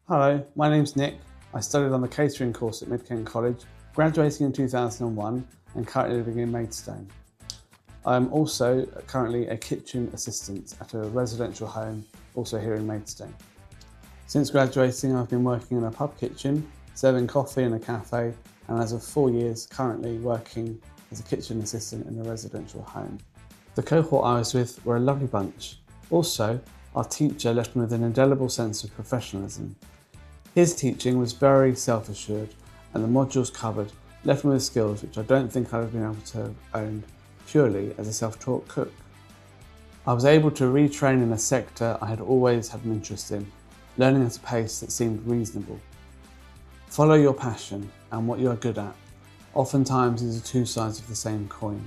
Hello, my name's Nick. I studied on the catering course at MidKent College, graduating in 2001 and currently living in Maidstone. I'm also currently a kitchen assistant at a residential home, also here in Maidstone. Since graduating, I've been working in a pub kitchen, serving coffee in a cafe, and as of 4 years, currently working as a kitchen assistant in a residential home. The cohort I was with were a lovely bunch. Also, our teacher left me with an indelible sense of professionalism. His teaching was very self-assured, and the modules covered left me with skills which I don't think I'd have been able to have owned purely as a self-taught cook. I was able to retrain in a sector I had always had an interest in, learning at a pace that seemed reasonable. Follow your passion and what you are good at. Oftentimes these are two sides of the same coin.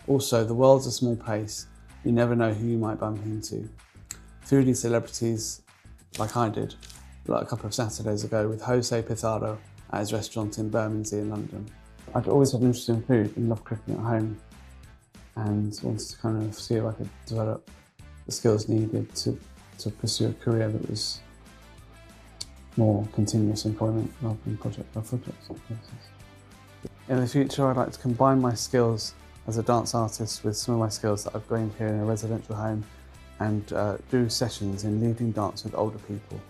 Also, the world's a small place. You never know who you might bump into. Foodie celebrities, like I did, like a couple of Saturdays ago with Jose Pizarro at his restaurant in Bermondsey in London. I'd always had an interest in food and loved cooking at home, and wanted to kind of see if I could develop the skills needed to pursue a career that was more continuous employment rather than project by project. In the future, I'd like to combine my skills as a dance artist with some of my skills that I've gained here in a residential home and do sessions in leading dance with older people.